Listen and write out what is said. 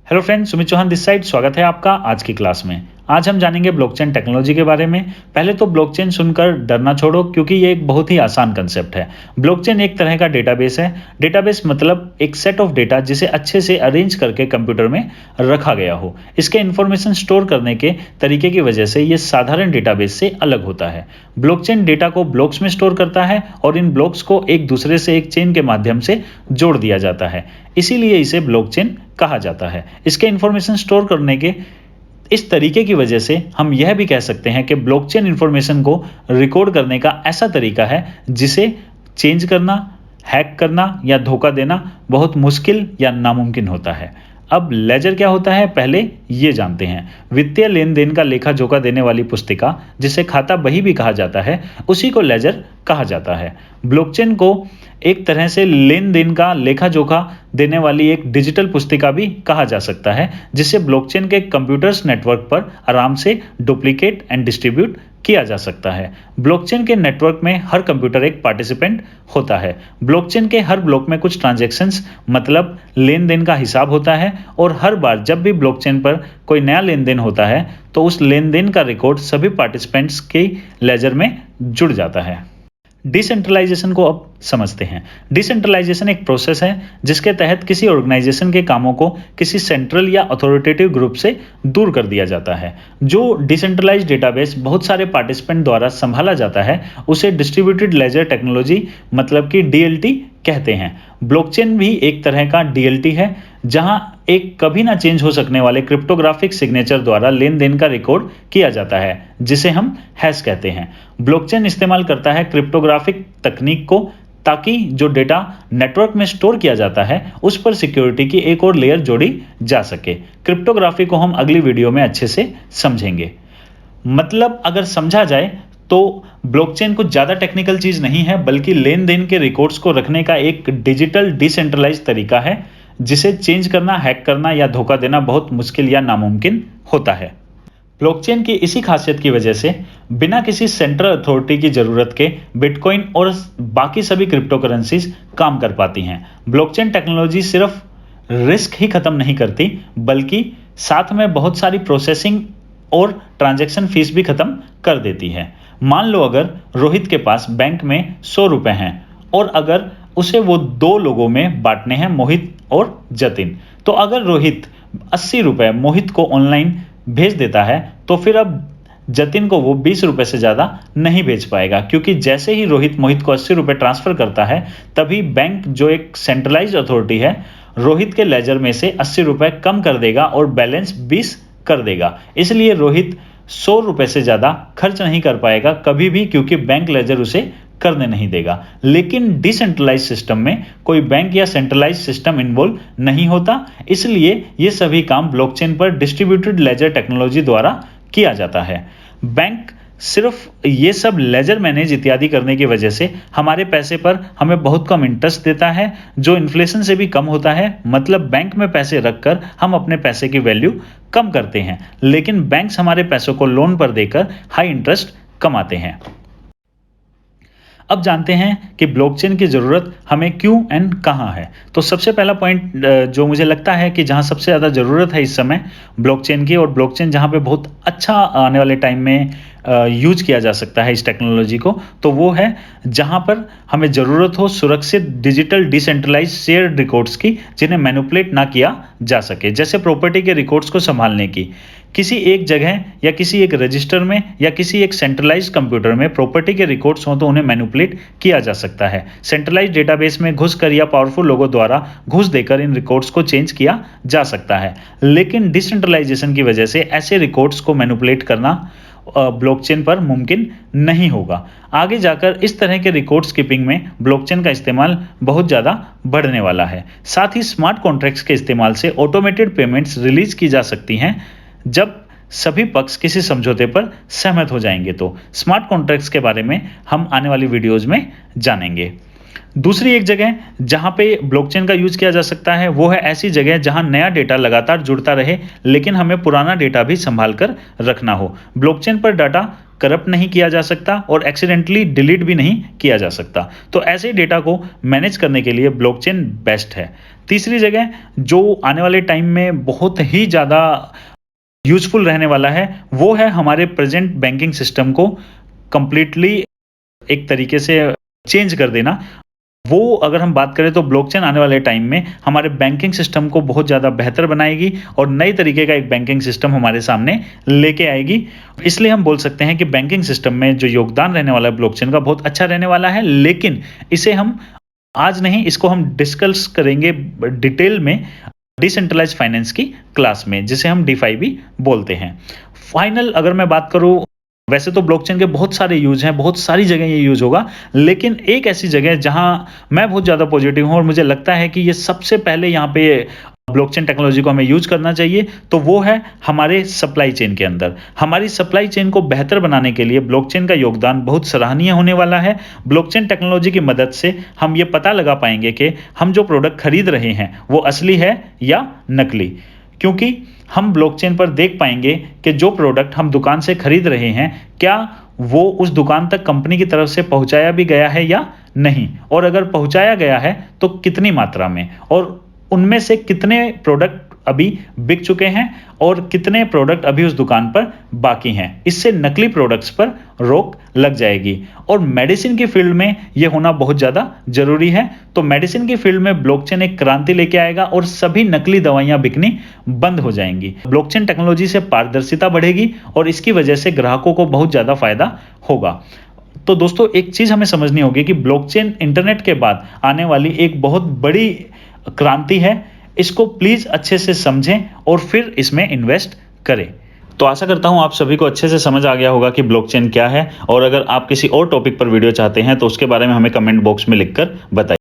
Hello friends, Sumit Chauhan this side. स्वागत है आपका आज की क्लास में। आज हम जानेंगे ब्लॉकचेन टेक्नोलॉजी के बारे में। पहले तो ब्लॉकचेन सुनकर डरना छोड़ो, क्योंकि ये एक बहुत ही आसान कंसेप्ट है। ब्लॉकचेन एक तरह का डेटाबेस है। डेटाबेस मतलब एक सेट ऑफ डेटा जिसे अच्छे से अरेंज करके कंप्यूटर में रखा गया हो। इसके इंफॉर्मेशन स्टोर करने के तरीके की वजह से ये साधारण डेटाबेस से अलग होता है। ब्लॉकचेन डेटा को ब्लॉक्स में स्टोर करता है और इन ब्लॉक्स को एक दूसरे से एक चेन के माध्यम से जोड़ दिया जाता है, इसीलिए इसे ब्लॉकचेन कहा जाता है। इसके इंफॉर्मेशन स्टोर करने के इस तरीके की वजह से हम यह भी कह सकते हैं कि ब्लॉकचेन इंफॉर्मेशन को रिकॉर्ड करने का ऐसा तरीका है जिसे चेंज करना, हैक करना या धोखा देना बहुत मुश्किल या नामुमकिन होता है। अब लेजर क्या होता है, पहले ये जानते हैं। वित्तीय लेन देन का लेखा जोखा देने वाली पुस्तिका, जिसे खाता बही भी कहा जाता है, उसी को लेजर कहा जाता है। ब्लॉकचेन को एक तरह से लेन देन का लेखा जोखा देने वाली एक डिजिटल पुस्तिका भी कहा जा सकता है, जिसे ब्लॉकचेन के कंप्यूटर्स नेटवर्क पर आराम से डुप्लीकेट एंड डिस्ट्रीब्यूट किया जा सकता है। ब्लॉकचेन के नेटवर्क में हर कंप्यूटर एक पार्टिसिपेंट होता है। ब्लॉकचेन के हर ब्लॉक में कुछ ट्रांजैक्शंस मतलब लेन देन का हिसाब होता है, और हर बार जब भी ब्लॉकचेन पर कोई नया लेन देन होता है तो उस लेन देन का रिकॉर्ड सभी पार्टिसिपेंट्स के लेजर में जुड़ जाता है। डिसेंट्रलाइजेशन को अब समझते हैं। डिसेंट्रलाइजेशन एक प्रोसेस है जिसके तहत किसी ऑर्गेनाइजेशन के कामों को किसी सेंट्रल या अथॉरिटेटिव ग्रुप से दूर कर दिया जाता है। जो डिसेंट्रलाइज्ड डेटाबेस बहुत सारे पार्टिसिपेंट द्वारा संभाला जाता है उसे डिस्ट्रीब्यूटेड लेजर टेक्नोलॉजी मतलब कि डीएलटी कहते हैं। ब्लॉकचेन भी एक तरह का डीएलटी है, जहां एक कभी ना चेंज हो सकने वाले क्रिप्टोग्राफिक सिग्नेचर द्वारा लेन देन का रिकॉर्ड किया जाता है, जिसे हम हैश कहते हैं। ब्लॉकचेन इस्तेमाल करता है क्रिप्टोग्राफिक तकनीक को, ताकि जो डेटा नेटवर्क में स्टोर किया जाता है उस पर सिक्योरिटी की एक और लेयर जोड़ी जा सके। क्रिप्टोग्राफी को हम अगली वीडियो में अच्छे से समझेंगे। मतलब अगर समझा जाए तो ब्लॉकचेन कुछ ज्यादा टेक्निकल चीज नहीं है, बल्कि लेन देन के रिकॉर्ड्स को रखने का एक डिजिटल डिसेंट्रलाइज्ड तरीका है, जिसे चेंज करना, हैक करना या धोखा देना बहुत मुश्किल या नामुमकिन होता है। ब्लॉकचेन की इसी खासियत की वजह से बिना किसी सेंट्रल अथॉरिटी की जरूरत के बिटकॉइन और बाकी सभी क्रिप्टो करेंसीज काम कर पाती हैं। ब्लॉकचेन टेक्नोलॉजी सिर्फ रिस्क ही खत्म नहीं करती, बल्कि साथ में बहुत सारी प्रोसेसिंग और ट्रांजैक्शन फीस भी खत्म कर देती है। मान लो अगर रोहित के पास बैंक में 100 रुपए हैं और अगर उसे वो 2 लोगों में बांटने हैं, मोहित और जतिन, तो अगर रोहित 80 रुपए मोहित को ऑनलाइन भेज देता है तो फिर अब जतिन को वो 20 रुपए से ज्यादा नहीं भेज पाएगा, क्योंकि जैसे ही रोहित मोहित को 80 रुपए ट्रांसफर करता है तभी बैंक, जो एक सेंट्रलाइज्ड अथॉरिटी है, रोहित के लेजर में से 80 रुपए कम कर देगा और बैलेंस 20 कर देगा। इसलिए रोहित 100 रुपए से ज्यादा खर्च नहीं कर पाएगा कभी भी, क्योंकि बैंक लेजर उसे करने नहीं देगा। लेकिन डिसेंट्रलाइज सिस्टम में कोई बैंक या सेंट्रलाइज सिस्टम इन्वॉल्व नहीं होता, इसलिए ये सभी काम ब्लॉकचेन पर डिस्ट्रीब्यूटेड लेजर टेक्नोलॉजी द्वारा किया जाता है। बैंक सिर्फ ये सब लेजर मैनेज इत्यादि करने की वजह से हमारे पैसे पर हमें बहुत कम इंटरेस्ट देता है, जो इन्फ्लेशन से भी कम होता है। मतलब बैंक में पैसे रखकर हम अपने पैसे की वैल्यू कम करते हैं, लेकिन बैंक्स हमारे पैसों को लोन पर देकर हाई इंटरेस्ट कमाते हैं। अब जानते हैं कि ब्लॉकचेन की जरूरत हमें क्यों एंड कहां है। तो सबसे पहला पॉइंट जो मुझे लगता है कि जहां सबसे ज्यादा जरूरत है इस समय ब्लॉकचेन की, और ब्लॉकचेन जहां पे बहुत अच्छा आने वाले टाइम में यूज किया जा सकता है इस टेक्नोलॉजी को, तो वो है जहां पर हमें जरूरत हो सुरक्षित डिजिटल डिसेंट्रलाइज शेयर्ड रिकॉर्ड्स की, जिन्हें मैनिपुलेट ना किया जा सके। जैसे प्रॉपर्टी के रिकॉर्ड्स को संभालने की, किसी एक जगह या किसी एक रजिस्टर में या किसी एक सेंट्रलाइज्ड कंप्यूटर में प्रॉपर्टी के रिकॉर्ड्स हो तो उन्हें मैनिपुलेट किया जा सकता है। सेंट्रलाइज्ड डेटाबेस में घुसकर या पावरफुल लोगों द्वारा घुस देकर इन रिकॉर्ड्स को चेंज किया जा सकता है। लेकिन डिसेंट्रलाइजेशन की वजह से ऐसे रिकॉर्ड्स को मैनिपुलेट करना ब्लॉकचेन पर मुमकिन नहीं होगा। आगे जाकर इस तरह के रिकॉर्ड कीपिंग में ब्लॉकचेन का इस्तेमाल बहुत ज्यादा बढ़ने वाला है। साथ ही स्मार्ट कॉन्ट्रैक्ट्स के इस्तेमाल से ऑटोमेटेड पेमेंट्स रिलीज की जा सकती हैं जब सभी पक्ष किसी समझौते पर सहमत हो जाएंगे। तो स्मार्ट कॉन्ट्रैक्ट्स के बारे में हम आने वाली वीडियोज में जानेंगे। दूसरी एक जगह जहां पे ब्लॉकचेन का यूज किया जा सकता है वो है ऐसी जगह जहां नया डेटा लगातार जुड़ता रहे, लेकिन हमें पुराना डेटा भी संभाल कर रखना हो। ब्लॉकचेन पर डाटा करप्ट नहीं किया जा सकता और एक्सीडेंटली डिलीट भी नहीं किया जा सकता। तो ऐसे डेटा को मैनेज करने के लिए ब्लॉकचेन बेस्ट है। तीसरी जगह जो आने वाले टाइम में बहुत ही ज़्यादा यूजफुल रहने वाला है वो है हमारे प्रेजेंट बैंकिंग सिस्टम को कंप्लीटली एक तरीके से चेंज कर देना। वो अगर हम बात करें तो ब्लॉकचेन आने वाले टाइम में हमारे बैंकिंग सिस्टम को बहुत ज़्यादा बेहतर बनाएगी और नई तरीके का एक बैंकिंग सिस्टम हमारे सामने लेके आएगी। इसलिए हम बोल सकते हैं कि बैंकिंग सिस्टम में जो योगदान रहने वाला है ब्लॉकचेन का बहुत अच्छा रहने वाला है, लेकिन इसे हम आज नहीं, इसको हम डिस्कस करेंगे डिटेल में डिसेंट्रलाइज फाइनेंस की क्लास में, जिसे हम DeFi भी बोलते हैं। फाइनल अगर मैं बात करूं, वैसे तो ब्लॉकचेन के बहुत सारे यूज हैं, बहुत सारी जगह ये यूज होगा, लेकिन एक ऐसी जगह जहां मैं बहुत ज़्यादा पॉजिटिव हूं और मुझे लगता है कि ये सबसे पहले यहाँ पे ब्लॉकचेन टेक्नोलॉजी को हमें यूज करना चाहिए, तो वो है हमारे सप्लाई चेन के अंदर। हमारी सप्लाई चेन को बेहतर बनाने के लिए ब्लॉकचेन का योगदान बहुत सराहनीय होने वाला है। ब्लॉकचेन टेक्नोलॉजी की मदद से हम ये पता लगा पाएंगे कि हम जो प्रोडक्ट खरीद रहे हैं वो असली है या नकली, क्योंकि हम ब्लॉकचेन पर देख पाएंगे कि जो प्रोडक्ट हम दुकान से खरीद रहे हैं क्या वो उस दुकान तक कंपनी की तरफ से पहुंचाया भी गया है या नहीं, और अगर पहुंचाया गया है तो कितनी मात्रा में, और उनमें से कितने प्रोडक्ट अभी बिक चुके हैं और कितने प्रोडक्ट अभी उस दुकान पर बाकी हैं। इससे नकली प्रोडक्ट्स पर रोक लग जाएगी। और मेडिसिन की फील्ड में यह होना बहुत ज़्यादा जरूरी है। तो मेडिसिन की फील्ड में ब्लॉकचेन एक क्रांति लेके आएगा और सभी नकली दवाइयां बिकनी बंद हो जाएंगी। ब्लॉकचेन टेक्नोलॉजी से पारदर्शिता बढ़ेगी और इसकी वजह से ग्राहकों को बहुत ज़्यादा फायदा होगा। तो दोस्तों, एक चीज़ हमें समझनी होगी कि ब्लॉकचेन इंटरनेट के बाद आने वाली एक बहुत बड़ी क्रांति है। इसको प्लीज अच्छे से समझें और फिर इसमें इन्वेस्ट करें। तो आशा करता हूं आप सभी को अच्छे से समझ आ गया होगा कि ब्लॉकचेन क्या है, और अगर आप किसी और टॉपिक पर वीडियो चाहते हैं तो उसके बारे में हमें कमेंट बॉक्स में लिखकर बताइए।